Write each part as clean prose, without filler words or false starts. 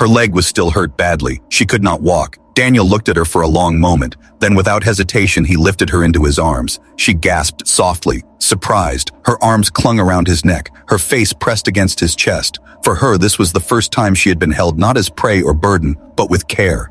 Her leg was still hurt badly. She could not walk. Daniel looked at her for a long moment. Then without hesitation, he lifted her into his arms. She gasped softly, surprised. Her arms clung around his neck, her face pressed against his chest. For her, this was the first time she had been held not as prey or burden, but with care.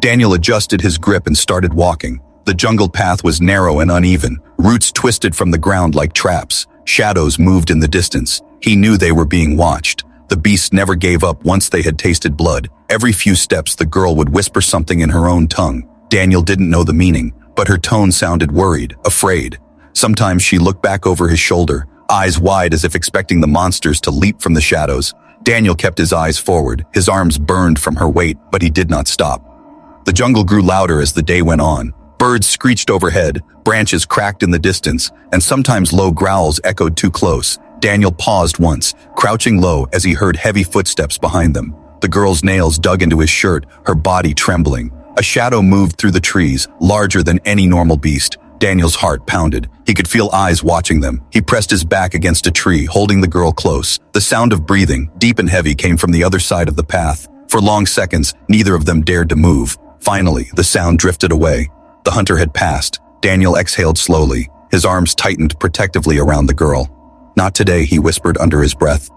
Daniel adjusted his grip and started walking. The jungle path was narrow and uneven. Roots twisted from the ground like traps. Shadows moved in the distance. He knew they were being watched. The beasts never gave up once they had tasted blood. Every few steps, the girl would whisper something in her own tongue. Daniel didn't know the meaning, but her tone sounded worried, afraid. Sometimes she looked back over his shoulder, eyes wide as if expecting the monsters to leap from the shadows. Daniel kept his eyes forward. His arms burned from her weight, but he did not stop. The jungle grew louder as the day went on. Birds screeched overhead, branches cracked in the distance, and sometimes low growls echoed too close. Daniel paused once, crouching low as he heard heavy footsteps behind them. The girl's nails dug into his shirt, her body trembling. A shadow moved through the trees, larger than any normal beast. Daniel's heart pounded. He could feel eyes watching them. He pressed his back against a tree, holding the girl close. The sound of breathing, deep and heavy, came from the other side of the path. For long seconds, neither of them dared to move. Finally, the sound drifted away. The hunter had passed. Daniel exhaled slowly. His arms tightened protectively around the girl. "Not today," he whispered under his breath.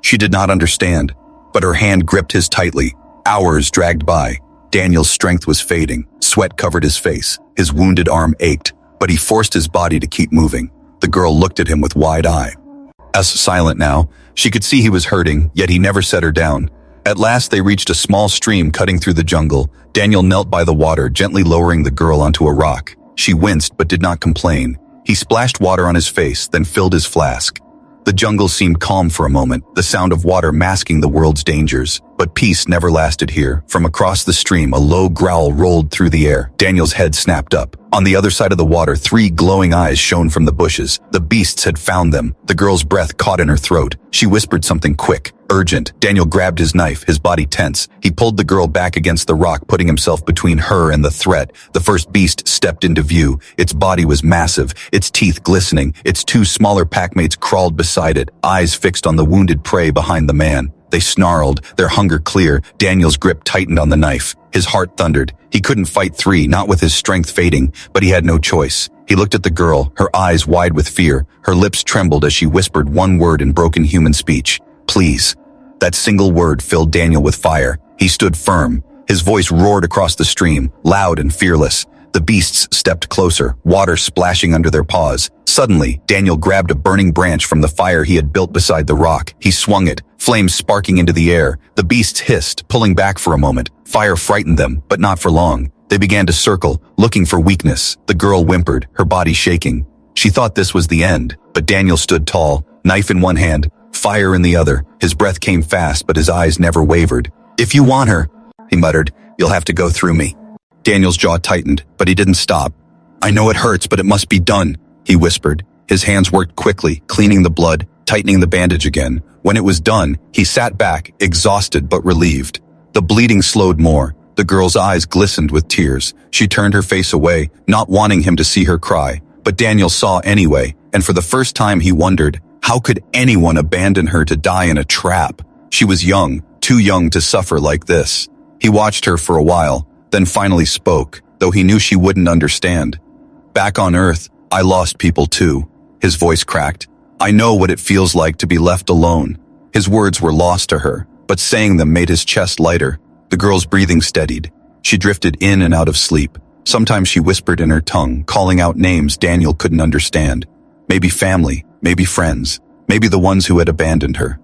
She did not understand, but her hand gripped his tightly. Hours dragged by. Daniel's strength was fading. Sweat covered his face. His wounded arm ached, but he forced his body to keep moving. The girl looked at him with wide eye. As silent now, she could see he was hurting, yet he never set her down. At last they reached a small stream cutting through the jungle. Daniel knelt by the water, gently lowering the girl onto a rock. She winced but did not complain. He splashed water on his face, then filled his flask. The jungle seemed calm for a moment, the sound of water masking the world's dangers. But peace never lasted here. From across the stream, a low growl rolled through the air. Daniel's head snapped up. On the other side of the water, 3 glowing eyes shone from the bushes. The beasts had found them. The girl's breath caught in her throat. She whispered something quick, urgent. Daniel grabbed his knife, his body tense. He pulled the girl back against the rock, putting himself between her and the threat. The first beast stepped into view. Its body was massive, its teeth glistening. Its 2 smaller packmates crawled beside it, eyes fixed on the wounded prey behind the man. They snarled, their hunger clear. Daniel's grip tightened on the knife. His heart thundered. He couldn't fight 3, not with his strength fading, but he had no choice. He looked at the girl, her eyes wide with fear. Her lips trembled as she whispered one word in broken human speech. "Please." That single word filled Daniel with fire. He stood firm. His voice roared across the stream, loud and fearless. The beasts stepped closer, water splashing under their paws. Suddenly, Daniel grabbed a burning branch from the fire he had built beside the rock. He swung it, flames sparking into the air. The beasts hissed, pulling back for a moment. Fire frightened them, but not for long. They began to circle, looking for weakness. The girl whimpered, her body shaking. She thought this was the end, but Daniel stood tall, knife in one hand, fire in the other. His breath came fast, but his eyes never wavered. "If you want her," he muttered, "you'll have to go through me." Daniel's jaw tightened, but he didn't stop. "I know it hurts, but it must be done," he whispered. His hands worked quickly, cleaning the blood, tightening the bandage again. When it was done, he sat back, exhausted but relieved. The bleeding slowed more. The girl's eyes glistened with tears. She turned her face away, not wanting him to see her cry. But Daniel saw anyway, and for the first time he wondered, how could anyone abandon her to die in a trap? She was young, too young to suffer like this. He watched her for a while, then finally spoke, though he knew she wouldn't understand. "Back on Earth, I lost people too." His voice cracked. "I know what it feels like to be left alone." His words were lost to her, but saying them made his chest lighter. The girl's breathing steadied. She drifted in and out of sleep. Sometimes she whispered in her tongue, calling out names Daniel couldn't understand. Maybe family, maybe friends, maybe the ones who had abandoned her.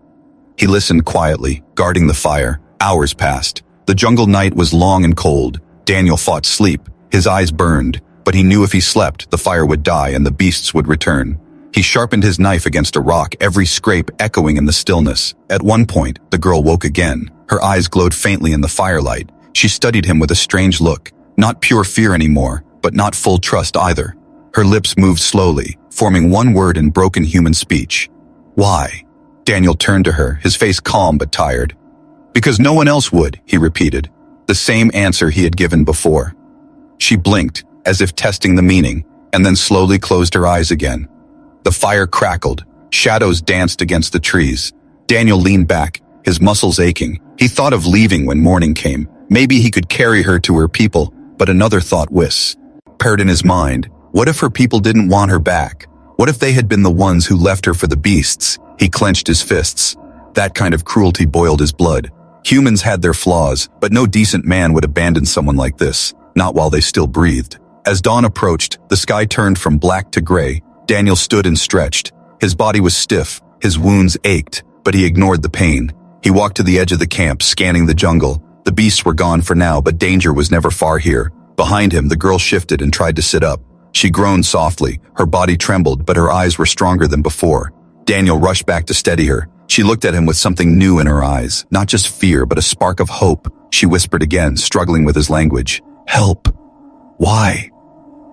He listened quietly, guarding the fire. Hours passed. The jungle night was long and cold. Daniel fought sleep. His eyes burned, but he knew if he slept, the fire would die and the beasts would return. He sharpened his knife against a rock, every scrape echoing in the stillness. At one point, the girl woke again. Her eyes glowed faintly in the firelight. She studied him with a strange look. Not pure fear anymore, but not full trust either. Her lips moved slowly, forming one word in broken human speech. "Why?" Daniel turned to her, his face calm but tired. "Because no one else would," he repeated, the same answer he had given before. She blinked, as if testing the meaning, and then slowly closed her eyes again. The fire crackled. Shadows danced against the trees. Daniel leaned back, his muscles aching. He thought of leaving when morning came. Maybe he could carry her to her people, but another thought whispered in his mind. What if her people didn't want her back? What if they had been the ones who left her for the beasts? He clenched his fists. That kind of cruelty boiled his blood. Humans had their flaws, but no decent man would abandon someone like this, not while they still breathed. As dawn approached, the sky turned from black to gray. Daniel stood and stretched. His body was stiff, his wounds ached, but he ignored the pain. He walked to the edge of the camp, scanning the jungle. The beasts were gone for now, but danger was never far here. Behind him, the girl shifted and tried to sit up. She groaned softly. Her body trembled, but her eyes were stronger than before. Daniel rushed back to steady her. She looked at him with something new in her eyes, not just fear, but a spark of hope. She whispered again, struggling with his language. Help. Why?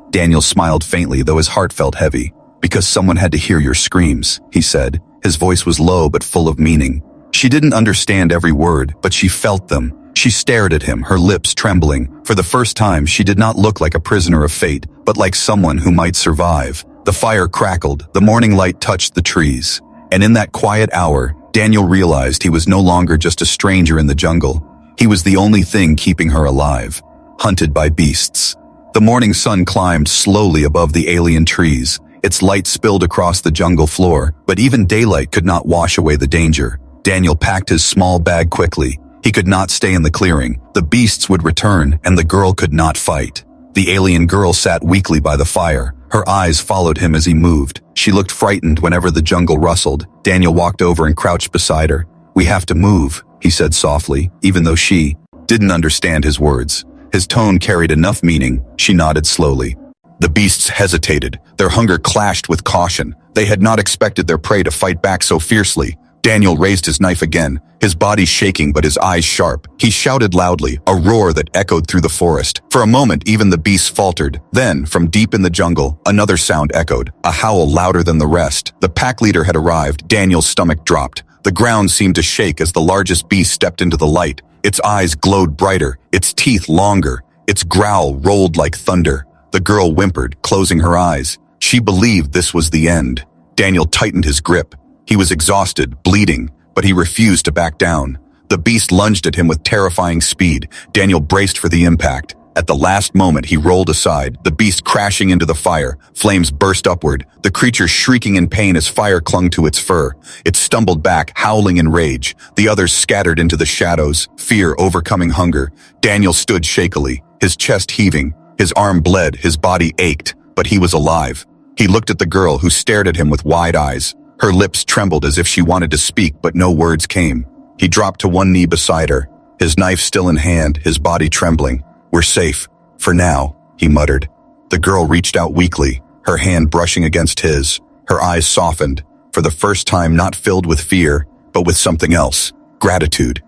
Daniel smiled faintly, though his heart felt heavy. Because someone had to hear your screams, he said. His voice was low but full of meaning. She didn't understand every word, but she felt them. She stared at him, her lips trembling. For the first time, she did not look like a prisoner of fate, but like someone who might survive. The fire crackled, the morning light touched the trees. And in that quiet hour, Daniel realized he was no longer just a stranger in the jungle. He was the only thing keeping her alive, hunted by beasts. The morning sun climbed slowly above the alien trees. Its light spilled across the jungle floor, but even daylight could not wash away the danger. Daniel packed his small bag quickly. He could not stay in the clearing. The beasts would return, and the girl could not fight. The alien girl sat weakly by the fire. Her eyes followed him as he moved. She looked frightened whenever the jungle rustled. Daniel walked over and crouched beside her. We have to move, he said softly, even though she didn't understand his words. His tone carried enough meaning. She nodded slowly. The beasts hesitated. Their hunger clashed with caution. They had not expected their prey to fight back so fiercely. Daniel raised his knife again, his body shaking but his eyes sharp. He shouted loudly, a roar that echoed through the forest. For a moment, even the beasts faltered. Then, from deep in the jungle, another sound echoed, a howl louder than the rest. The pack leader had arrived. Daniel's stomach dropped. The ground seemed to shake as the largest beast stepped into the light. Its eyes glowed brighter, its teeth longer. Its growl rolled like thunder. The girl whimpered, closing her eyes. She believed this was the end. Daniel tightened his grip. He was exhausted, bleeding, but he refused to back down. The beast lunged at him with terrifying speed. Daniel braced for the impact. At the last moment, he rolled aside, the beast crashing into the fire. Flames burst upward, the creature shrieking in pain as fire clung to its fur. It stumbled back, howling in rage. The others scattered into the shadows, fear overcoming hunger. Daniel stood shakily, his chest heaving. His arm bled, his body ached, but he was alive. He looked at the girl, who stared at him with wide eyes. Her lips trembled as if she wanted to speak, but no words came. He dropped to one knee beside her, his knife still in hand, his body trembling. We're safe. For now, he muttered. The girl reached out weakly, her hand brushing against his. Her eyes softened, for the first time not filled with fear, but with something else, gratitude.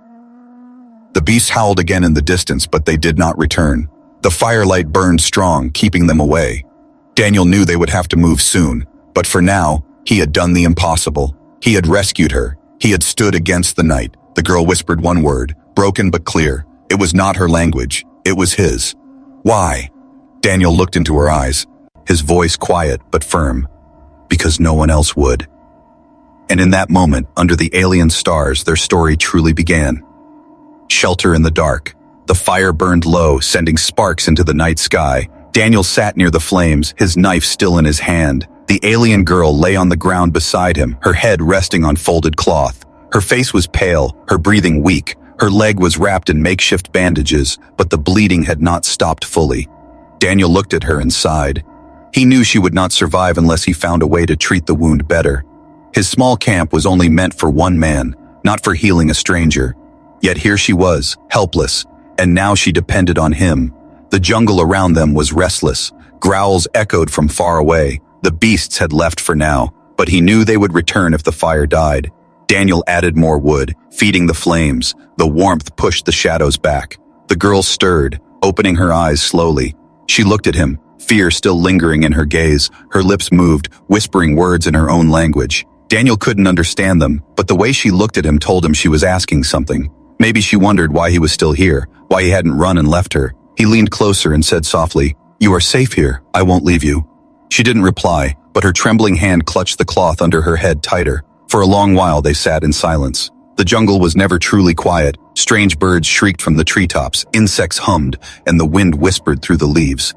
The beasts howled again in the distance, but they did not return. The firelight burned strong, keeping them away. Daniel knew they would have to move soon, but for now, he had done the impossible. He had rescued her. He had stood against the night. The girl whispered one word, broken but clear. It was not her language. It was his. Why? Daniel looked into her eyes, his voice quiet but firm. Because no one else would. And in that moment, under the alien stars, their story truly began. Shelter in the dark. The fire burned low, sending sparks into the night sky. Daniel sat near the flames, his knife still in his hand. The alien girl lay on the ground beside him, her head resting on folded cloth. Her face was pale, her breathing weak. Her leg was wrapped in makeshift bandages, but the bleeding had not stopped fully. Daniel looked at her and sighed. He knew she would not survive unless he found a way to treat the wound better. His small camp was only meant for one man, not for healing a stranger. Yet here she was, helpless, and now she depended on him. The jungle around them was restless. Growls echoed from far away. The beasts had left for now, but he knew they would return if the fire died. Daniel added more wood, feeding the flames. The warmth pushed the shadows back. The girl stirred, opening her eyes slowly. She looked at him, fear still lingering in her gaze. Her lips moved, whispering words in her own language. Daniel couldn't understand them, but the way she looked at him told him she was asking something. Maybe she wondered why he was still here, why he hadn't run and left her. He leaned closer and said softly, "You are safe here. I won't leave you." She didn't reply, but her trembling hand clutched the cloth under her head tighter. For a long while they sat in silence. The jungle was never truly quiet. Strange birds shrieked from the treetops, insects hummed, and the wind whispered through the leaves.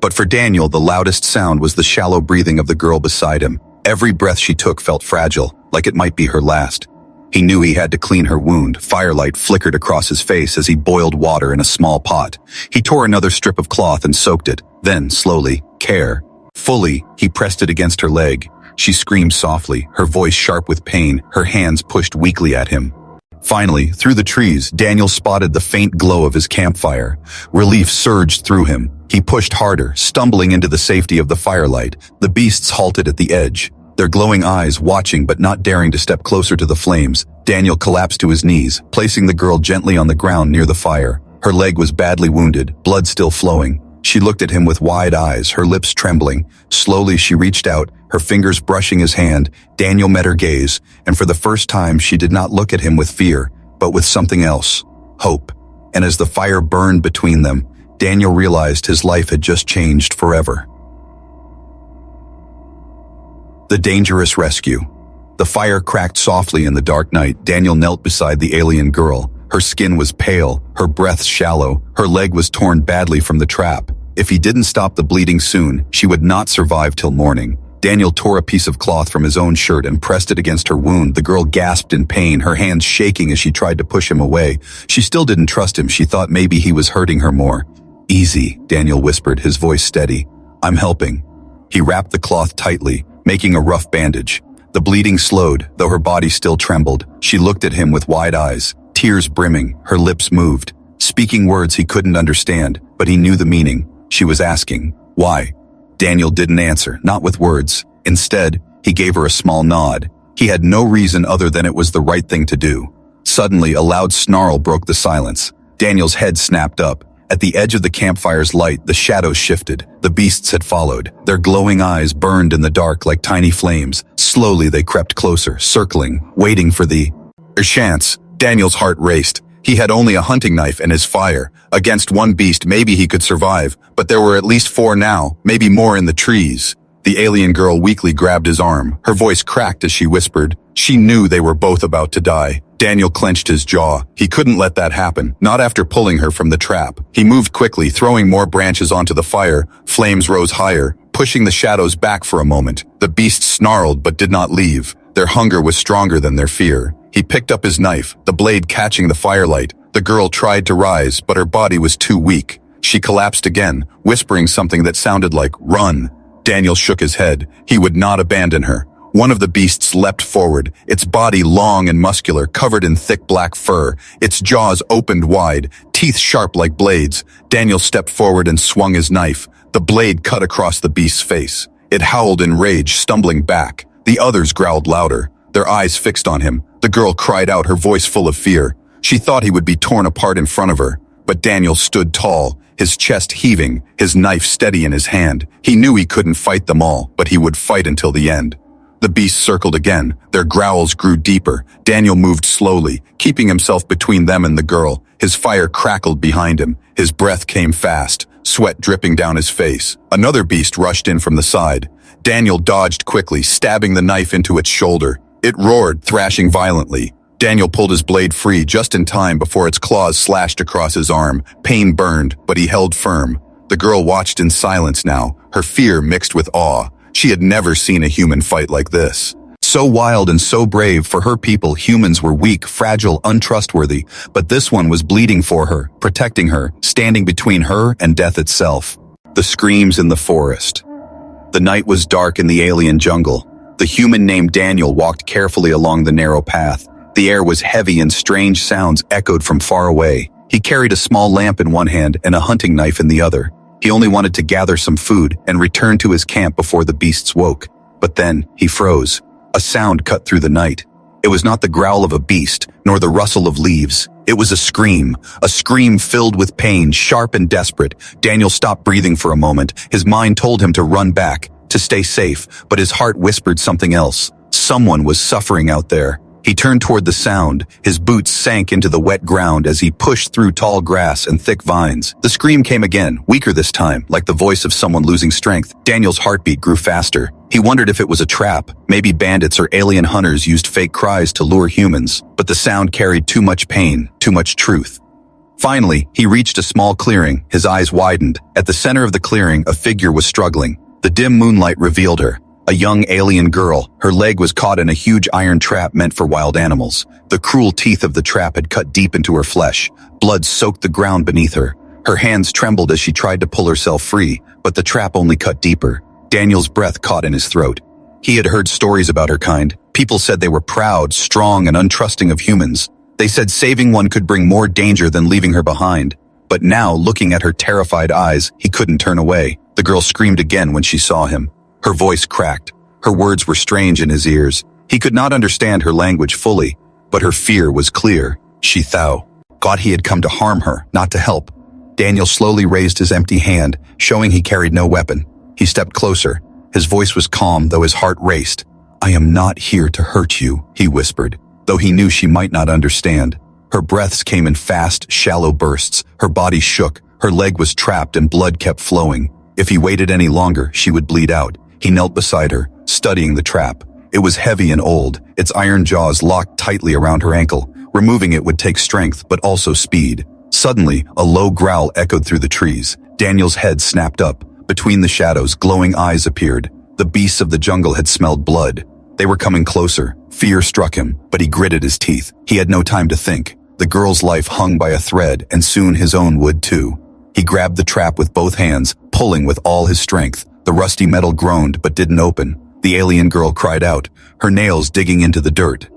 But for Daniel, the loudest sound was the shallow breathing of the girl beside him. Every breath she took felt fragile, like it might be her last. He knew he had to clean her wound. Firelight flickered across his face as he boiled water in a small pot. He tore another strip of cloth and soaked it. Then, slowly, fully, he pressed it against her leg. She screamed softly, her voice sharp with pain, her hands pushed weakly at him. Finally, through the trees, Daniel spotted the faint glow of his campfire. Relief surged through him. He pushed harder, stumbling into the safety of the firelight. The beasts halted at the edge, their glowing eyes watching but not daring to step closer to the flames. Daniel collapsed to his knees, placing the girl gently on the ground near the fire. Her leg was badly wounded, blood still flowing. She looked at him with wide eyes, her lips trembling. Slowly she reached out, her fingers brushing his hand. Daniel met her gaze, and for the first time she did not look at him with fear, but with something else, hope. And as the fire burned between them, Daniel realized his life had just changed forever. The dangerous rescue. The fire cracked softly in the dark night. Daniel knelt beside the alien girl. Her skin was pale, her breath shallow, her leg was torn badly from the trap. If he didn't stop the bleeding soon, she would not survive till morning. Daniel tore a piece of cloth from his own shirt and pressed it against her wound. The girl gasped in pain, her hands shaking as she tried to push him away. She still didn't trust him. She thought maybe he was hurting her more. "Easy," Daniel whispered, his voice steady. "I'm helping." He wrapped the cloth tightly, making a rough bandage. The bleeding slowed, though her body still trembled. She looked at him with wide eyes, tears brimming, her lips moved, speaking words he couldn't understand, but he knew the meaning. She was asking, why? Daniel didn't answer, not with words. Instead, he gave her a small nod. He had no reason other than it was the right thing to do. Suddenly, a loud snarl broke the silence. Daniel's head snapped up. At the edge of the campfire's light, the shadows shifted. The beasts had followed. Their glowing eyes burned in the dark like tiny flames. Slowly, they crept closer, circling, waiting for the chance. Daniel's heart raced. He had only a hunting knife and his fire. Against one beast, maybe he could survive, but there were at least 4 now, maybe more in the trees. The alien girl weakly grabbed his arm. Her voice cracked as she whispered. She knew they were both about to die. Daniel clenched his jaw. He couldn't let that happen, not after pulling her from the trap. He moved quickly, throwing more branches onto the fire. Flames rose higher, pushing the shadows back for a moment. The beasts snarled but did not leave. Their hunger was stronger than their fear. He picked up his knife, the blade catching the firelight. The girl tried to rise, but her body was too weak. She collapsed again, whispering something that sounded like, "Run." Daniel shook his head. He would not abandon her. One of the beasts leapt forward, its body long and muscular, covered in thick black fur. Its jaws opened wide, teeth sharp like blades. Daniel stepped forward and swung his knife. The blade cut across the beast's face. It howled in rage, stumbling back. The others growled louder, their eyes fixed on him. The girl cried out, her voice full of fear. She thought he would be torn apart in front of her. But Daniel stood tall, his chest heaving, his knife steady in his hand. He knew he couldn't fight them all, but he would fight until the end. The beasts circled again. Their growls grew deeper. Daniel moved slowly, keeping himself between them and the girl. His fire crackled behind him. His breath came fast, sweat dripping down his face. Another beast rushed in from the side. Daniel dodged quickly, stabbing the knife into its shoulder. It roared, thrashing violently. Daniel pulled his blade free just in time before its claws slashed across his arm. Pain burned, but he held firm. The girl watched in silence now, her fear mixed with awe. She had never seen a human fight like this. So wild and so brave. For her people, humans were weak, fragile, untrustworthy. But this one was bleeding for her, protecting her, standing between her and death itself. The screams in the forest. The night was dark in the alien jungle. The human named Daniel walked carefully along the narrow path. The air was heavy and strange sounds echoed from far away. He carried a small lamp in one hand and a hunting knife in the other. He only wanted to gather some food and return to his camp before the beasts woke. But then, he froze. A sound cut through the night. It was not the growl of a beast, nor the rustle of leaves. It was a scream filled with pain, sharp and desperate. Daniel stopped breathing for a moment. His mind told him to run back, to stay safe, but his heart whispered something else. Someone was suffering out there. He turned toward the sound. His boots sank into the wet ground as he pushed through tall grass and thick vines. The scream came again, weaker this time, like the voice of someone losing strength. Daniel's heartbeat grew faster. He wondered if it was a trap. Maybe bandits or alien hunters used fake cries to lure humans, but the sound carried too much pain, too much truth. Finally, he reached a small clearing. His eyes widened. At the center of the clearing, a figure was struggling. The dim moonlight revealed her. A young alien girl. Her leg was caught in a huge iron trap meant for wild animals. The cruel teeth of the trap had cut deep into her flesh. Blood soaked the ground beneath her. Her hands trembled as she tried to pull herself free, but the trap only cut deeper. Daniel's breath caught in his throat. He had heard stories about her kind. People said they were proud, strong, and untrusting of humans. They said saving one could bring more danger than leaving her behind. But now, looking at her terrified eyes, he couldn't turn away. The girl screamed again when she saw him. Her voice cracked. Her words were strange in his ears. He could not understand her language fully, but her fear was clear. She thought he had come to harm her, not to help. Daniel slowly raised his empty hand, showing he carried no weapon. He stepped closer. His voice was calm, though his heart raced. "I am not here to hurt you," he whispered, though he knew she might not understand. Her breaths came in fast, shallow bursts. Her body shook. Her leg was trapped and blood kept flowing. If he waited any longer, she would bleed out. He knelt beside her, studying the trap. It was heavy and old, its iron jaws locked tightly around her ankle. Removing it would take strength, but also speed. Suddenly, a low growl echoed through the trees. Daniel's head snapped up. Between the shadows, glowing eyes appeared. The beasts of the jungle had smelled blood. They were coming closer. Fear struck him, but he gritted his teeth. He had no time to think. The girl's life hung by a thread, and soon his own would too. He grabbed the trap with both hands, pulling with all his strength. The rusty metal groaned but didn't open. The alien girl cried out, her nails digging into the dirt.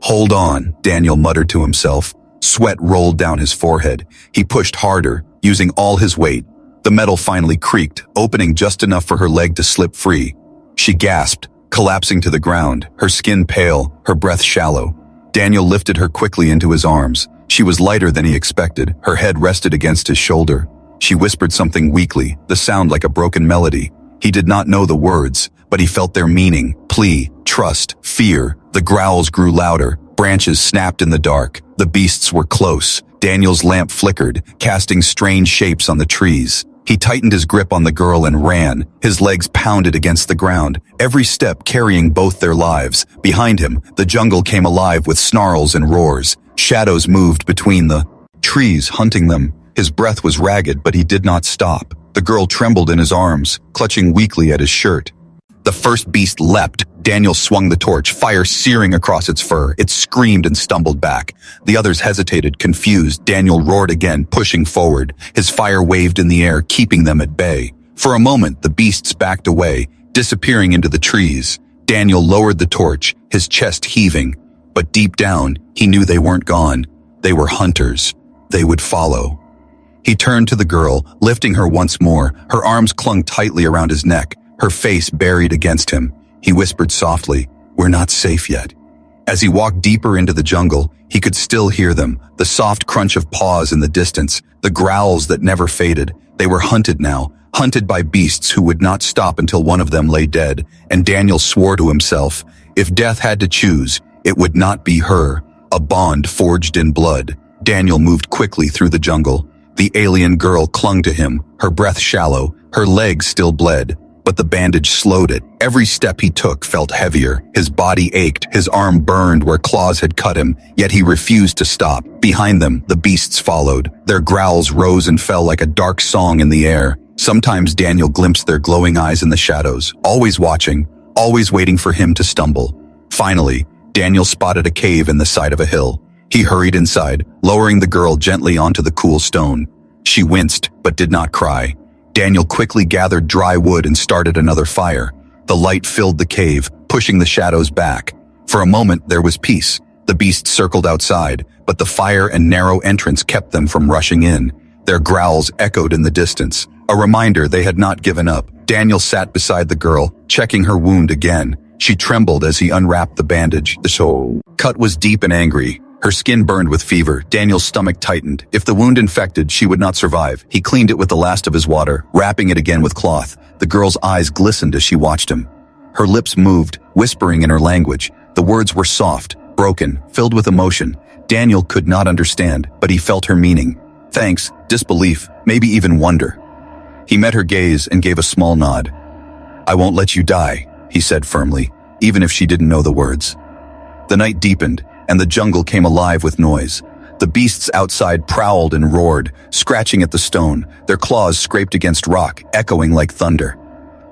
"Hold on," Daniel muttered to himself. Sweat rolled down his forehead. He pushed harder, using all his weight. The metal finally creaked, opening just enough for her leg to slip free. She gasped, collapsing to the ground, her skin pale, her breath shallow. Daniel lifted her quickly into his arms. She was lighter than he expected. Her head rested against his shoulder. She whispered something weakly, the sound like a broken melody. He did not know the words, but he felt their meaning: plea, trust, fear. The growls grew louder. Branches snapped in the dark. The beasts were close. Daniel's lamp flickered, casting strange shapes on the trees. He tightened his grip on the girl and ran. His legs pounded against the ground, every step carrying both their lives. Behind him, the jungle came alive with snarls and roars. Shadows moved between the trees, hunting them. His breath was ragged, but he did not stop. The girl trembled in his arms, clutching weakly at his shirt. The first beast leapt. Daniel swung the torch, fire searing across its fur. It screamed and stumbled back. The others hesitated, confused. Daniel roared again, pushing forward. His fire waved in the air, keeping them at bay. For a moment, the beasts backed away, disappearing into the trees. Daniel lowered the torch, his chest heaving. But deep down, he knew they weren't gone. They were hunters. They would follow. He turned to the girl, lifting her once more. Her arms clung tightly around his neck, her face buried against him. He whispered softly, "We're not safe yet." As he walked deeper into the jungle, he could still hear them, the soft crunch of paws in the distance, the growls that never faded. They were hunted now, hunted by beasts who would not stop until one of them lay dead. And Daniel swore to himself, if death had to choose, it would not be her. A bond forged in blood. Daniel moved quickly through the jungle. The alien girl clung to him, her breath shallow, her legs still bled. But the bandage slowed it. Every step he took felt heavier. His body ached, his arm burned where claws had cut him, yet he refused to stop. Behind them, the beasts followed. Their growls rose and fell like a dark song in the air. Sometimes Daniel glimpsed their glowing eyes in the shadows, always watching, always waiting for him to stumble. Finally, Daniel spotted a cave in the side of a hill. He hurried inside, lowering the girl gently onto the cool stone. She winced, but did not cry. Daniel quickly gathered dry wood and started another fire. The light filled the cave, pushing the shadows back. For a moment, there was peace. The beasts circled outside, but the fire and narrow entrance kept them from rushing in. Their growls echoed in the distance, a reminder they had not given up. Daniel sat beside the girl, checking her wound again. She trembled as he unwrapped the bandage. The cut was deep and angry. Her skin burned with fever. Daniel's stomach tightened. If the wound infected, she would not survive. He cleaned it with the last of his water, wrapping it again with cloth. The girl's eyes glistened as she watched him. Her lips moved, whispering in her language. The words were soft, broken, filled with emotion. Daniel could not understand, but he felt her meaning. Thanks, disbelief, maybe even wonder. He met her gaze and gave a small nod. "I won't let you die," he said firmly, even if she didn't know the words. The night deepened, and the jungle came alive with noise. The beasts outside prowled and roared, scratching at the stone, their claws scraped against rock, echoing like thunder.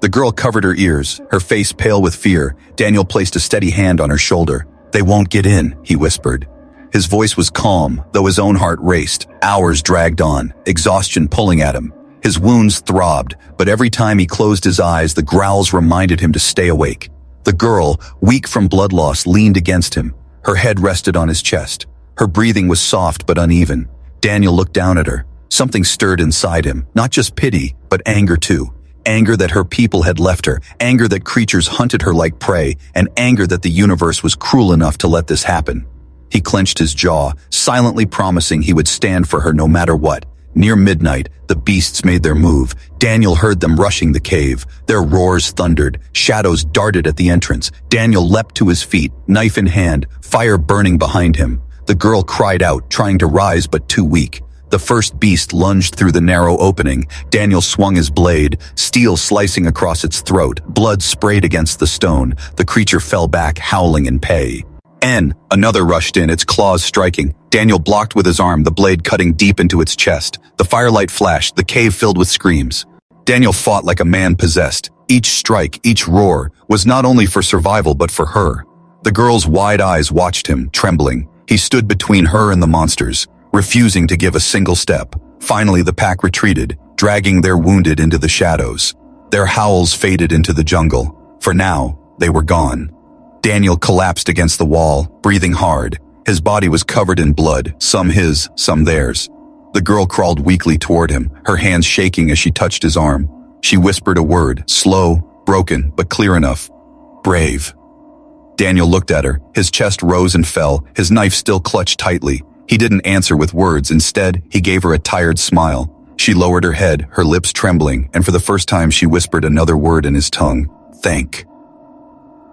The girl covered her ears, her face pale with fear. Daniel placed a steady hand on her shoulder. "They won't get in," he whispered. His voice was calm, though his own heart raced. Hours dragged on, exhaustion pulling at him. His wounds throbbed, but every time he closed his eyes, the growls reminded him to stay awake. The girl, weak from blood loss, leaned against him. Her head rested on his chest. Her breathing was soft but uneven. Daniel looked down at her. Something stirred inside him, not just pity, but anger too. Anger that her people had left her, anger that creatures hunted her like prey, and anger that the universe was cruel enough to let this happen. He clenched his jaw, silently promising he would stand for her no matter what. Near midnight, the beasts made their move. Daniel heard them rushing the cave. Their roars thundered. Shadows darted at the entrance. Daniel leapt to his feet, knife in hand, fire burning behind him. The girl cried out, trying to rise but too weak. The first beast lunged through the narrow opening. Daniel swung his blade, steel slicing across its throat. Blood sprayed against the stone. The creature fell back, howling in pain. Another rushed in, its claws striking. Daniel blocked with his arm, the blade cutting deep into its chest. The firelight flashed, the cave filled with screams. Daniel fought like a man possessed. Each strike, each roar, was not only for survival but for her. The girl's wide eyes watched him, trembling. He stood between her and the monsters, refusing to give a single step. Finally, the pack retreated, dragging their wounded into the shadows. Their howls faded into the jungle. For now, they were gone. Daniel collapsed against the wall, breathing hard. His body was covered in blood, some his, some theirs. The girl crawled weakly toward him, her hands shaking as she touched his arm. She whispered a word, slow, broken, but clear enough. "Brave." Daniel looked at her. His chest rose and fell, his knife still clutched tightly. He didn't answer with words. Instead, he gave her a tired smile. She lowered her head, her lips trembling, and for the first time she whispered another word in his tongue. "Thank."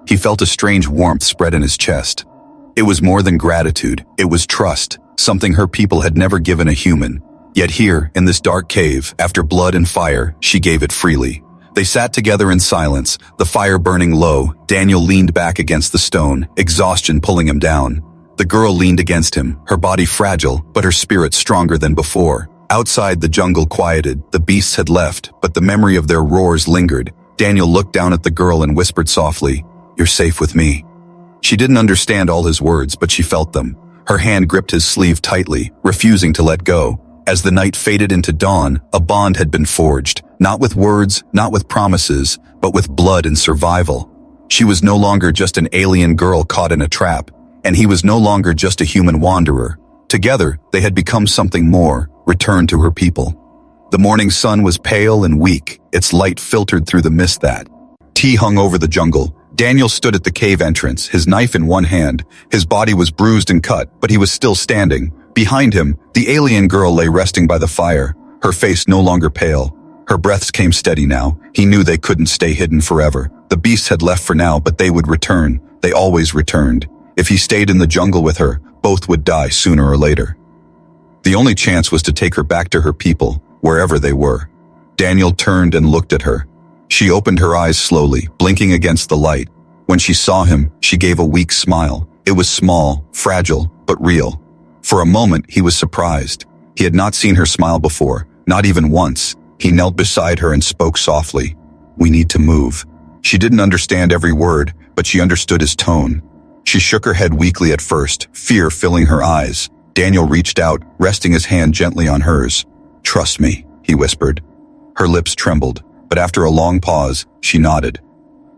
He felt a strange warmth spread in his chest. It was more than gratitude, it was trust, something her people had never given a human. Yet here, in this dark cave, after blood and fire, she gave it freely. They sat together in silence, the fire burning low. Daniel leaned back against the stone, exhaustion pulling him down. The girl leaned against him, her body fragile, but her spirit stronger than before. Outside, the jungle quieted, the beasts had left, but the memory of their roars lingered. Daniel looked down at the girl and whispered softly, "You're safe with me." She didn't understand all his words, but she felt them. Her hand gripped his sleeve tightly, refusing to let go. As the night faded into dawn, a bond had been forged, not with words, not with promises, but with blood and survival. She was no longer just an alien girl caught in a trap, and he was no longer just a human wanderer. Together, they had become something more, returned to her people. The morning sun was pale and weak, its light filtered through the mist that tea hung over the jungle. Daniel stood at the cave entrance, his knife in one hand. His body was bruised and cut, but he was still standing. Behind him, the alien girl lay resting by the fire, her face no longer pale. Her breaths came steady now. He knew they couldn't stay hidden forever. The beasts had left for now, but they would return. They always returned. If he stayed in the jungle with her, both would die sooner or later. The only chance was to take her back to her people, wherever they were. Daniel turned and looked at her. She opened her eyes slowly, blinking against the light. When she saw him, she gave a weak smile. It was small, fragile, but real. For a moment, he was surprised. He had not seen her smile before, not even once. He knelt beside her and spoke softly. "We need to move." She didn't understand every word, but she understood his tone. She shook her head weakly at first, fear filling her eyes. Daniel reached out, resting his hand gently on hers. "Trust me," he whispered. Her lips trembled, but after a long pause, she nodded.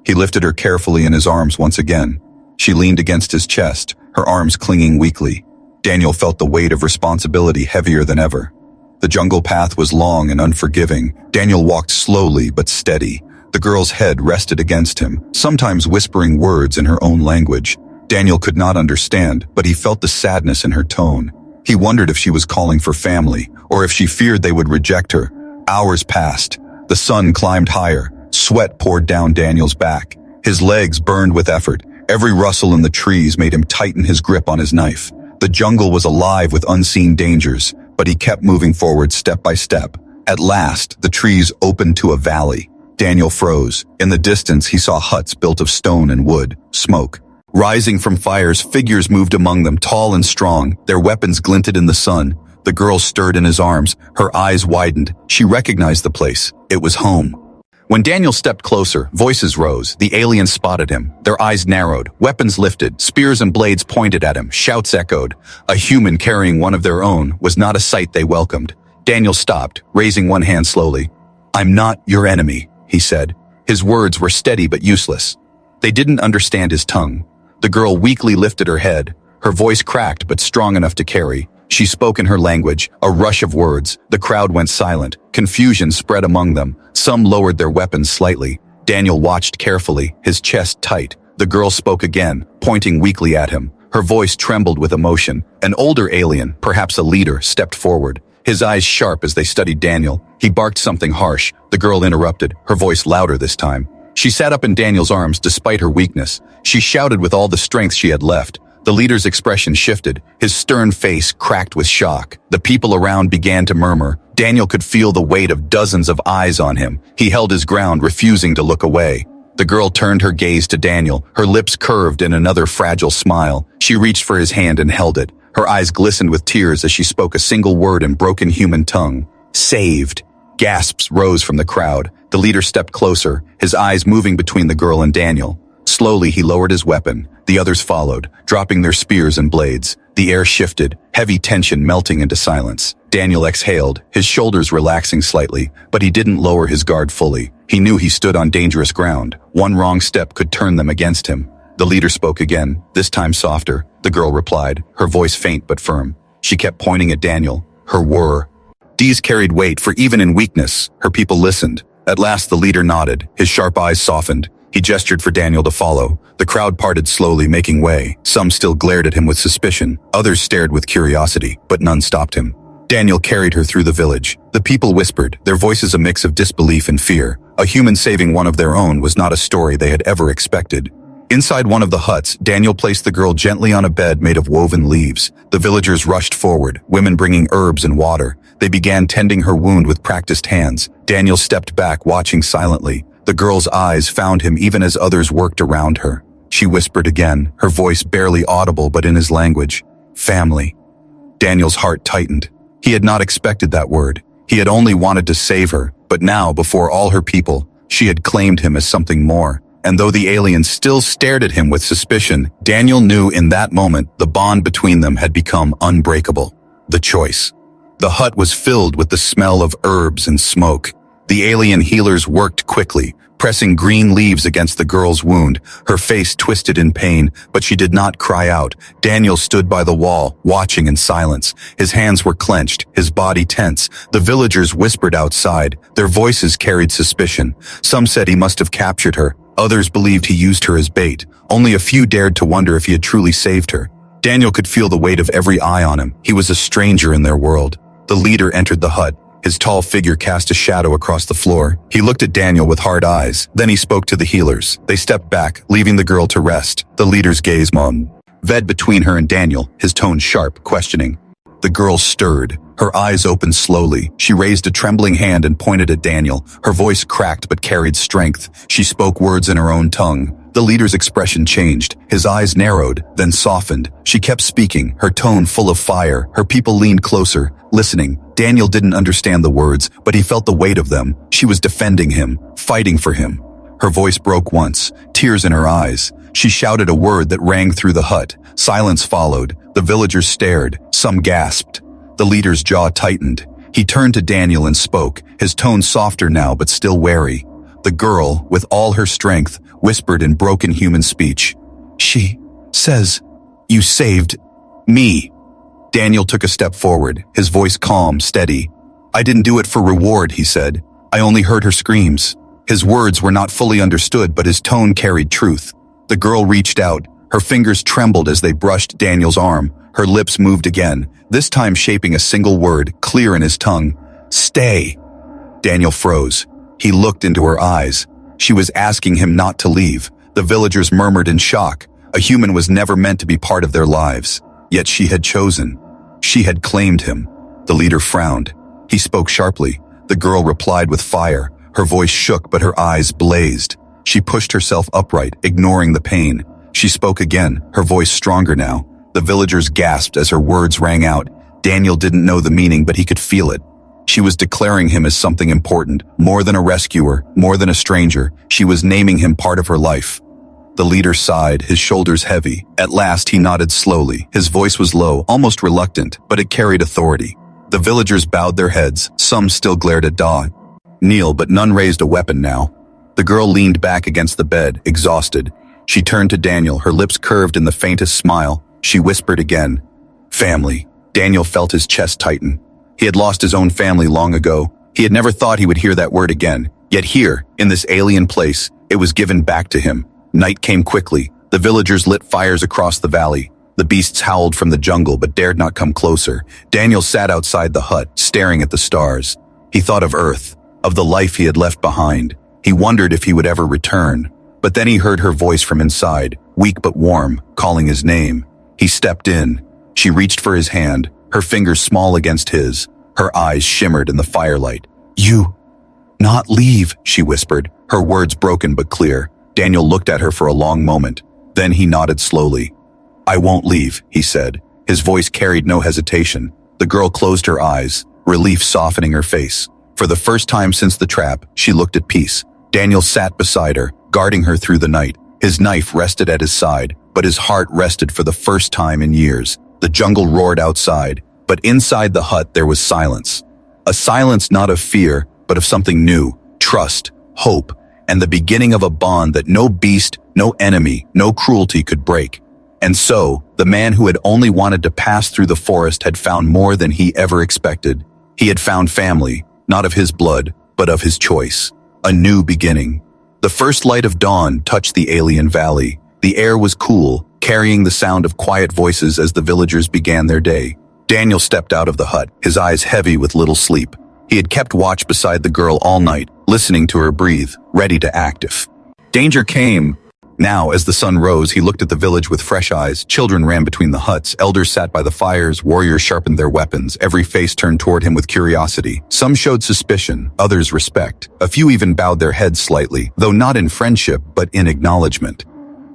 He lifted her carefully in his arms once again. She leaned against his chest, her arms clinging weakly. Daniel felt the weight of responsibility heavier than ever. The jungle path was long and unforgiving. Daniel walked slowly but steady. The girl's head rested against him, sometimes whispering words in her own language. Daniel could not understand, but he felt the sadness in her tone. He wondered if she was calling for family, or if she feared they would reject her. Hours passed. The sun climbed higher. Sweat poured down Daniel's back. His legs burned with effort. Every rustle in the trees made him tighten his grip on his knife. The jungle was alive with unseen dangers, but he kept moving forward step by step. At last, the trees opened to a valley. Daniel froze. In the distance, he saw huts built of stone and wood, smoke. Rising from fires, figures moved among them, tall and strong. Their weapons glinted in the sun. The girl stirred in his arms. Her eyes widened. She recognized the place. It was home. When Daniel stepped closer, voices rose. The aliens spotted him. Their eyes narrowed, weapons lifted, spears and blades pointed at him, shouts echoed. A human carrying one of their own was not a sight they welcomed. Daniel stopped, raising one hand slowly. "I'm not your enemy," he said. His words were steady but useless. They didn't understand his tongue. The girl weakly lifted her head. Her voice cracked but strong enough to carry. She spoke in her language, a rush of words. The crowd went silent. Confusion spread among them. Some lowered their weapons slightly. Daniel watched carefully, his chest tight. The girl spoke again, pointing weakly at him. Her voice trembled with emotion. An older alien, perhaps a leader, stepped forward. His eyes sharp as they studied Daniel. He barked something harsh. The girl interrupted, her voice louder this time. She sat up in Daniel's arms despite her weakness. She shouted with all the strength she had left. The leader's expression shifted. His stern face cracked with shock. The people around began to murmur. Daniel could feel the weight of dozens of eyes on him. He held his ground, refusing to look away. The girl turned her gaze to Daniel, her lips curved in another fragile smile. She reached for his hand and held it. Her eyes glistened with tears as she spoke a single word in broken human tongue. "Saved." Gasps rose from the crowd. The leader stepped closer, his eyes moving between the girl and Daniel. Slowly, he lowered his weapon. The others followed, dropping their spears and blades. The air shifted, heavy tension melting into silence. Daniel exhaled, his shoulders relaxing slightly, but he didn't lower his guard fully. He knew he stood on dangerous ground. One wrong step could turn them against him. The leader spoke again, this time softer. The girl replied, her voice faint but firm. She kept pointing at Daniel, her whir. D's carried weight, for even in weakness, her people listened. At last the leader nodded, his sharp eyes softened. He gestured for Daniel to follow. The crowd parted slowly, making way. Some still glared at him with suspicion. Others stared with curiosity, but none stopped him. Daniel carried her through the village. The people whispered, their voices a mix of disbelief and fear. A human saving one of their own was not a story they had ever expected. Inside one of the huts, Daniel placed the girl gently on a bed made of woven leaves. The villagers rushed forward, women bringing herbs and water. They began tending her wound with practiced hands. Daniel stepped back, watching silently. The girl's eyes found him even as others worked around her. She whispered again, her voice barely audible but in his language. Family. Daniel's heart tightened. He had not expected that word. He had only wanted to save her, but now, before all her people, she had claimed him as something more. And though the aliens still stared at him with suspicion, Daniel knew in that moment the bond between them had become unbreakable. The choice. The hut was filled with the smell of herbs and smoke. The alien healers worked quickly, pressing green leaves against the girl's wound. Her face twisted in pain, but she did not cry out. Daniel stood by the wall, watching in silence. His hands were clenched, his body tense. The villagers whispered outside. Their voices carried suspicion. Some said he must have captured her. Others believed he used her as bait. Only a few dared to wonder if he had truly saved her. Daniel could feel the weight of every eye on him. He was a stranger in their world. The leader entered the hut. His tall figure cast a shadow across the floor. He looked at Daniel with hard eyes. Then he spoke to the healers. They stepped back, leaving the girl to rest. The leader's gaze ved between her and Daniel, his tone sharp, questioning. The girl stirred. Her eyes opened slowly. She raised a trembling hand and pointed at Daniel. Her voice cracked but carried strength. She spoke words in her own tongue. The leader's expression changed. His eyes narrowed, then softened. She kept speaking, her tone full of fire. Her people leaned closer, listening. Daniel didn't understand the words, but he felt the weight of them. She was defending him, fighting for him. Her voice broke once, tears in her eyes. She shouted a word that rang through the hut. Silence followed. The villagers stared. Some gasped. The leader's jaw tightened. He turned to Daniel and spoke, his tone softer now but still wary. The girl, with all her strength, whispered in broken human speech. She says, "You saved me." Daniel took a step forward, his voice calm, steady. "I didn't do it for reward," he said. "I only heard her screams." His words were not fully understood, but his tone carried truth. The girl reached out. Her fingers trembled as they brushed Daniel's arm. Her lips moved again, this time shaping a single word, clear in his tongue. "Stay." Daniel froze. He looked into her eyes. She was asking him not to leave. The villagers murmured in shock. A human was never meant to be part of their lives, yet she had chosen. She had claimed him. The leader frowned. He spoke sharply. The girl replied with fire. Her voice shook, but her eyes blazed. She pushed herself upright, ignoring the pain. She spoke again, her voice stronger now. The villagers gasped as her words rang out. Daniel didn't know the meaning, but he could feel it. She was declaring him as something important, more than a rescuer, more than a stranger. She was naming him part of her life. The leader sighed, his shoulders heavy. At last he nodded slowly. His voice was low, almost reluctant, but it carried authority. The villagers bowed their heads. Some still glared at Dawn. Kneel, but none raised a weapon now. The girl leaned back against the bed, exhausted. She turned to Daniel, her lips curved in the faintest smile. She whispered again, "Family." Daniel felt his chest tighten. He had lost his own family long ago. He had never thought he would hear that word again. Yet here, in this alien place, it was given back to him. Night came quickly. The villagers lit fires across the valley. The beasts howled from the jungle but dared not come closer. Daniel sat outside the hut, staring at the stars. He thought of Earth, of the life he had left behind. He wondered if he would ever return. But then he heard her voice from inside, weak but warm, calling his name. He stepped in. She reached for his hand, her fingers small against his. Her eyes shimmered in the firelight. "You, not leave," she whispered, her words broken but clear. Daniel looked at her for a long moment. Then he nodded slowly. "I won't leave," he said. His voice carried no hesitation. The girl closed her eyes, relief softening her face. For the first time since the trap, she looked at peace. Daniel sat beside her, guarding her through the night. His knife rested at his side, but his heart rested for the first time in years. The jungle roared outside, but inside the hut there was silence. A silence not of fear, but of something new, trust, hope, and the beginning of a bond that no beast, no enemy, no cruelty could break. And so, the man who had only wanted to pass through the forest had found more than he ever expected. He had found family, not of his blood, but of his choice. A new beginning. The first light of dawn touched the alien valley. The air was cool, carrying the sound of quiet voices as the villagers began their day. Daniel stepped out of the hut, his eyes heavy with little sleep. He had kept watch beside the girl all night, listening to her breathe, ready to act if danger came. Now, as the sun rose, he looked at the village with fresh eyes. Children ran between the huts, elders sat by the fires, warriors sharpened their weapons. Every face turned toward him with curiosity. Some showed suspicion, others respect. A few even bowed their heads slightly, though not in friendship, but in acknowledgement.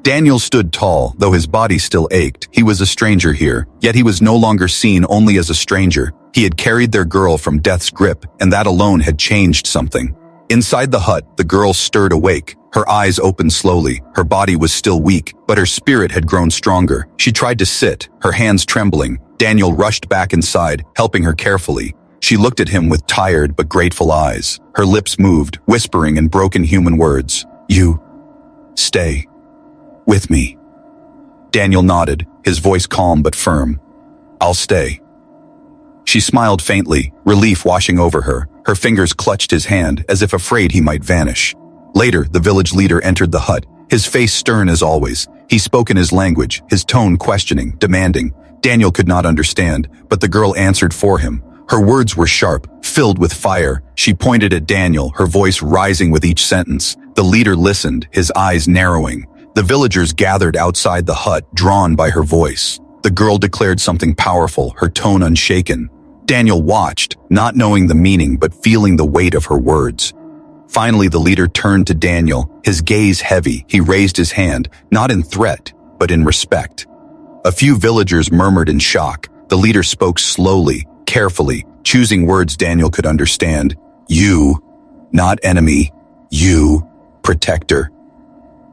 Daniel stood tall, though his body still ached. He was a stranger here, yet he was no longer seen only as a stranger. He had carried their girl from death's grip, and that alone had changed something. Inside the hut, the girl stirred awake. Her eyes opened slowly. Her body was still weak, but her spirit had grown stronger. She tried to sit, her hands trembling. Daniel rushed back inside, helping her carefully. She looked at him with tired but grateful eyes. Her lips moved, whispering in broken human words. "You stay with me." Daniel nodded, his voice calm but firm. "I'll stay." She smiled faintly, relief washing over her. Her fingers clutched his hand, as if afraid he might vanish. Later, the village leader entered the hut, his face stern as always. He spoke in his language, his tone questioning, demanding. Daniel could not understand, but the girl answered for him. Her words were sharp, filled with fire. She pointed at Daniel, her voice rising with each sentence. The leader listened, his eyes narrowing. The villagers gathered outside the hut, drawn by her voice. The girl declared something powerful, her tone unshaken. Daniel watched, not knowing the meaning but feeling the weight of her words. Finally, the leader turned to Daniel, his gaze heavy. He raised his hand, not in threat, but in respect. A few villagers murmured in shock. The leader spoke slowly, carefully, choosing words Daniel could understand. "You, not enemy. You, protector."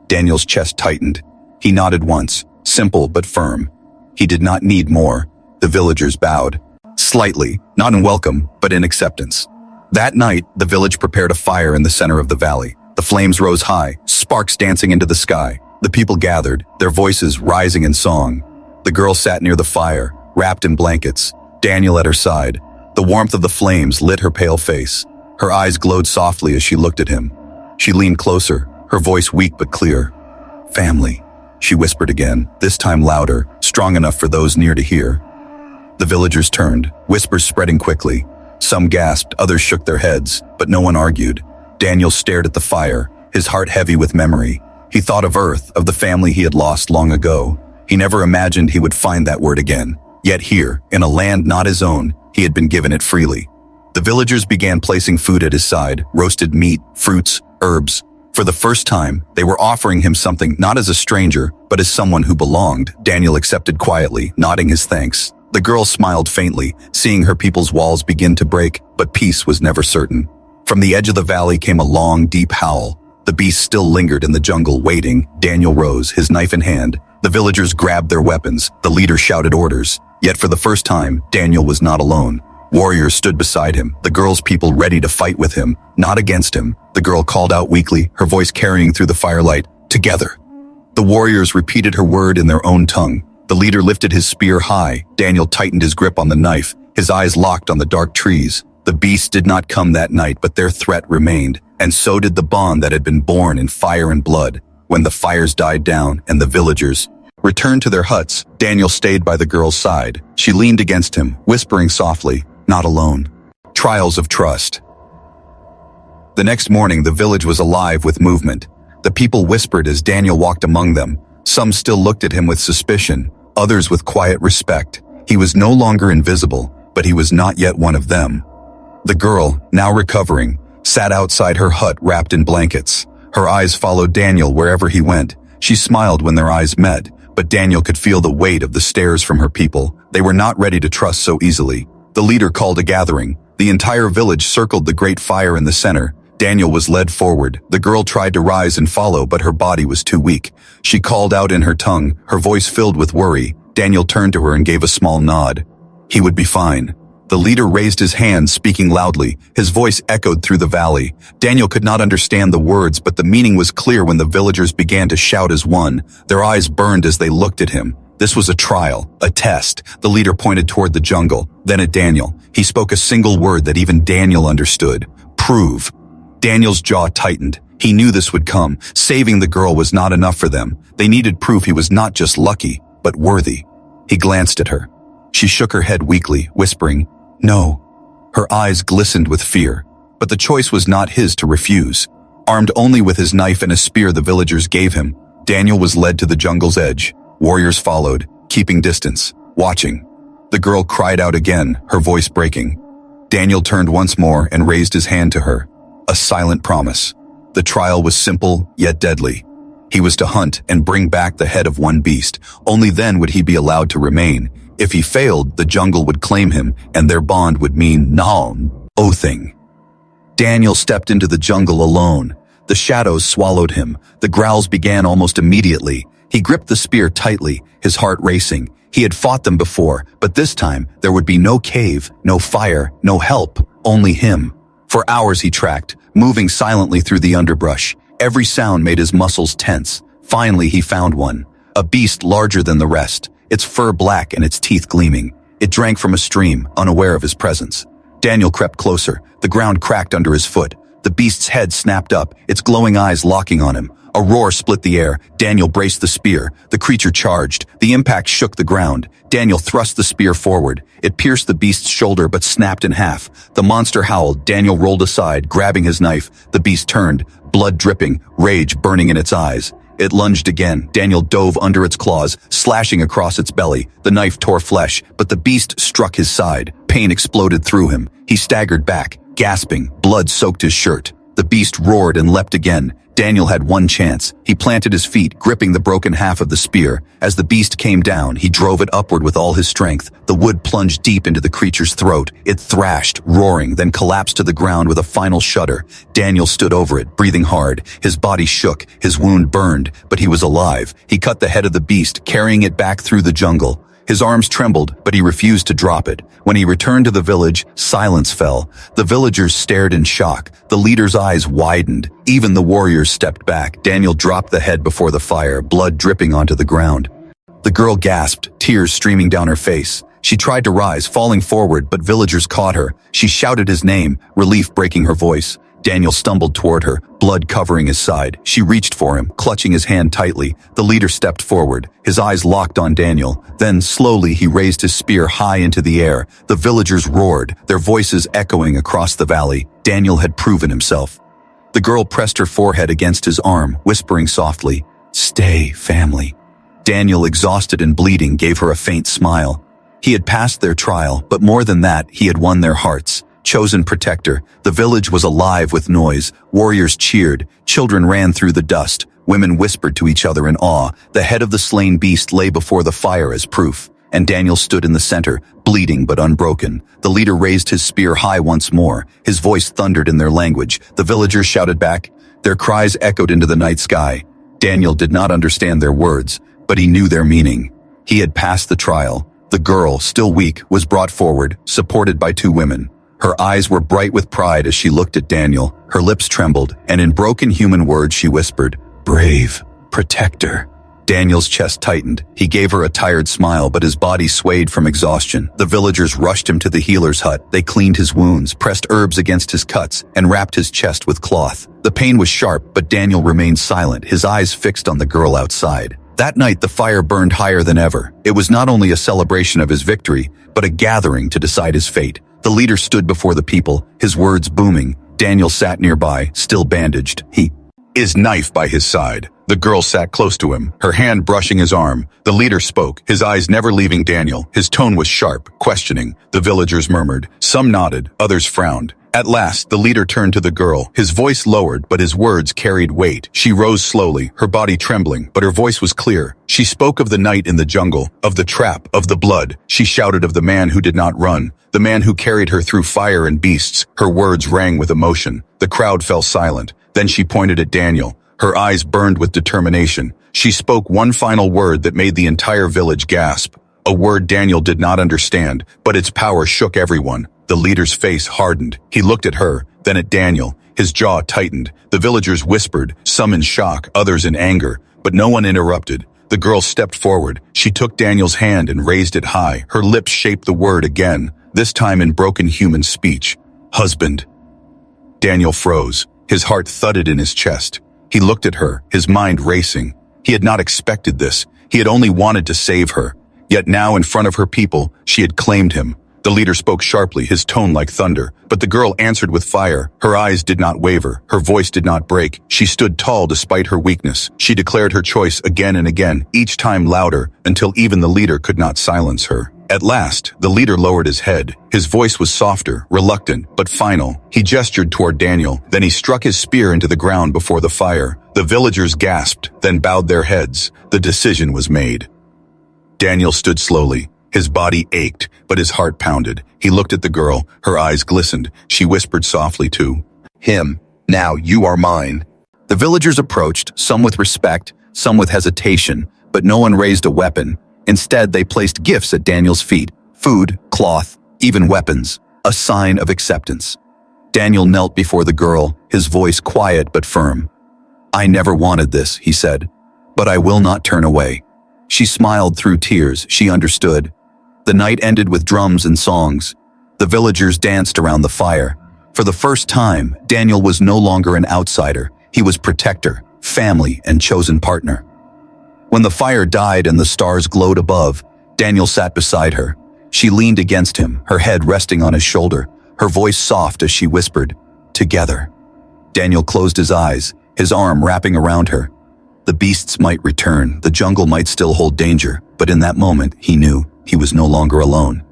Daniel's chest tightened. He nodded once, simple but firm. He did not need more. The villagers bowed. Slightly, not in welcome, but in acceptance. That night, the village prepared a fire in the center of the valley. The flames rose high, sparks dancing into the sky. The people gathered, their voices rising in song. The girl sat near the fire, wrapped in blankets, Daniel at her side. The warmth of the flames lit her pale face. Her eyes glowed softly as she looked at him. She leaned closer, her voice weak but clear. "Family," she whispered again, this time louder, strong enough for those near to hear. The villagers turned, whispers spreading quickly. Some gasped, others shook their heads, but no one argued. Daniel stared at the fire, his heart heavy with memory. He thought of Earth, of the family he had lost long ago. He never imagined he would find that word again. Yet here, in a land not his own, he had been given it freely. The villagers began placing food at his side, roasted meat, fruits, herbs. For the first time, they were offering him something not as a stranger, but as someone who belonged. Daniel accepted quietly, nodding his thanks. The girl smiled faintly, seeing her people's walls begin to break, but peace was never certain. From the edge of the valley came a long, deep howl. The beast still lingered in the jungle, waiting. Daniel rose, his knife in hand. The villagers grabbed their weapons. The leader shouted orders. Yet for the first time, Daniel was not alone. Warriors stood beside him, the girl's people ready to fight with him, not against him. The girl called out weakly, her voice carrying through the firelight, "Together." The warriors repeated her word in their own tongue. The leader lifted his spear high. Daniel tightened his grip on the knife, his eyes locked on the dark trees. The beast did not come that night, but their threat remained, and so did the bond that had been born in fire and blood. When the fires died down and the villagers returned to their huts, Daniel stayed by the girl's side. She leaned against him, whispering softly, "Not alone." Trials of trust. The next morning, the village was alive with movement. The people whispered as Daniel walked among them. Some still looked at him with suspicion, others with quiet respect. He was no longer invisible, but he was not yet one of them. The girl, now recovering, sat outside her hut wrapped in blankets. Her eyes followed Daniel wherever he went. She smiled when their eyes met, but Daniel could feel the weight of the stares from her people. They were not ready to trust so easily. The leader called a gathering. The entire village circled the great fire in the center. Daniel was led forward. The girl tried to rise and follow, but her body was too weak. She called out in her tongue, her voice filled with worry. Daniel turned to her and gave a small nod. He would be fine. The leader raised his hand, speaking loudly. His voice echoed through the valley. Daniel could not understand the words, but the meaning was clear when the villagers began to shout as one. Their eyes burned as they looked at him. This was a trial, a test. The leader pointed toward the jungle, then at Daniel. He spoke a single word that even Daniel understood. Prove. Daniel's jaw tightened. He knew this would come. Saving the girl was not enough for them. They needed proof he was not just lucky, but worthy. He glanced at her. She shook her head weakly, whispering, "No." Her eyes glistened with fear, but the choice was not his to refuse. Armed only with his knife and a spear the villagers gave him, Daniel was led to the jungle's edge. Warriors followed, keeping distance, watching. The girl cried out again, her voice breaking. Daniel turned once more and raised his hand to her. A silent promise. The trial was simple, yet deadly. He was to hunt and bring back the head of one beast. Only then would he be allowed to remain. If he failed, the jungle would claim him, and their bond would mean nothing. Daniel stepped into the jungle alone. The shadows swallowed him. The growls began almost immediately. He gripped the spear tightly, his heart racing. He had fought them before, but this time there would be no cave, no fire, no help, only him. For hours he tracked, moving silently through the underbrush. Every sound made his muscles tense. Finally he found one. A beast larger than the rest, its fur black and its teeth gleaming. It drank from a stream, unaware of his presence. Daniel crept closer. The ground cracked under his foot. The beast's head snapped up, its glowing eyes locking on him. A roar split the air. Daniel braced the spear. The creature charged. The impact shook the ground. Daniel thrust the spear forward. It pierced the beast's shoulder but snapped in half. The monster howled. Daniel rolled aside, grabbing his knife. The beast turned, blood dripping, rage burning in its eyes. It lunged again. Daniel dove under its claws, slashing across its belly. The knife tore flesh, but the beast struck his side. Pain exploded through him. He staggered back, gasping. Blood soaked his shirt. The beast roared and leapt again. Daniel had one chance. He planted his feet, gripping the broken half of the spear. As the beast came down, he drove it upward with all his strength. The wood plunged deep into the creature's throat. It thrashed, roaring, then collapsed to the ground with a final shudder. Daniel stood over it, breathing hard. His body shook, his wound burned, but he was alive. He cut the head of the beast, carrying it back through the jungle. His arms trembled, but he refused to drop it. When he returned to the village, silence fell. The villagers stared in shock. The leader's eyes widened. Even the warriors stepped back. Daniel dropped the head before the fire, blood dripping onto the ground. The girl gasped, tears streaming down her face. She tried to rise, falling forward, but villagers caught her. She shouted his name, relief breaking her voice. Daniel stumbled toward her, blood covering his side. She reached for him, clutching his hand tightly. The leader stepped forward, his eyes locked on Daniel. Then, slowly, he raised his spear high into the air. The villagers roared, their voices echoing across the valley. Daniel had proven himself. The girl pressed her forehead against his arm, whispering softly, "Stay, family." Daniel, exhausted and bleeding, gave her a faint smile. He had passed their trial, but more than that, he had won their hearts. Chosen protector, the village was alive with noise. Warriors cheered, children ran through the dust, women whispered to each other in awe. The head of the slain beast lay before the fire as proof, and Daniel stood in the center, bleeding but unbroken. The leader raised his spear high once more. His voice thundered in their language. The villagers shouted back. Their cries echoed into the night sky. Daniel did not understand their words, but he knew their meaning. He had passed the trial. The girl, still weak, was brought forward, supported by two women. Her eyes were bright with pride as she looked at Daniel. Her lips trembled, and in broken human words she whispered, "Brave, protector." Daniel's chest tightened. He gave her a tired smile, but his body swayed from exhaustion. The villagers rushed him to the healer's hut. They cleaned his wounds, pressed herbs against his cuts, and wrapped his chest with cloth. The pain was sharp, but Daniel remained silent, his eyes fixed on the girl outside. That night, the fire burned higher than ever. It was not only a celebration of his victory, but a gathering to decide his fate. The leader stood before the people, his words booming. Daniel sat nearby, still bandaged. His knife by his side. The girl sat close to him, her hand brushing his arm. The leader spoke, his eyes never leaving Daniel. His tone was sharp, questioning. The villagers murmured. Some nodded, others frowned. At last, the leader turned to the girl. His voice lowered, but his words carried weight. She rose slowly, her body trembling, but her voice was clear. She spoke of the night in the jungle, of the trap, of the blood. She shouted of the man who did not run, the man who carried her through fire and beasts. Her words rang with emotion. The crowd fell silent. Then she pointed at Daniel. Her eyes burned with determination. She spoke one final word that made the entire village gasp. A word Daniel did not understand, but its power shook everyone. The leader's face hardened. He looked at her, then at Daniel. His jaw tightened. The villagers whispered, some in shock, others in anger, but no one interrupted. The girl stepped forward. She took Daniel's hand and raised it high. Her lips shaped the word again, this time in broken human speech. Husband. Daniel froze. His heart thudded in his chest. He looked at her, his mind racing. He had not expected this. He had only wanted to save her. Yet now, in front of her people, she had claimed him. The leader spoke sharply, his tone like thunder, but the girl answered with fire. Her eyes did not waver, her voice did not break. She stood tall despite her weakness. She declared her choice again and again, each time louder, until even the leader could not silence her. At last, the leader lowered his head. His voice was softer, reluctant, but final. He gestured toward Daniel, then he struck his spear into the ground before the fire. The villagers gasped, then bowed their heads. The decision was made. Daniel stood slowly. His body ached, but his heart pounded. He looked at the girl. Her eyes glistened. She whispered softly to him, "Now you are mine." The villagers approached, some with respect, some with hesitation, but no one raised a weapon. Instead, they placed gifts at Daniel's feet, food, cloth, even weapons, a sign of acceptance. Daniel knelt before the girl, his voice quiet but firm. "I never wanted this," he said, "but I will not turn away." She smiled through tears. She understood. The night ended with drums and songs. The villagers danced around the fire. For the first time, Daniel was no longer an outsider. He was protector, family, and chosen partner. When the fire died and the stars glowed above, Daniel sat beside her. She leaned against him, her head resting on his shoulder, her voice soft as she whispered, "Together." Daniel closed his eyes, his arm wrapping around her. The beasts might return, the jungle might still hold danger, but in that moment, he knew he was no longer alone.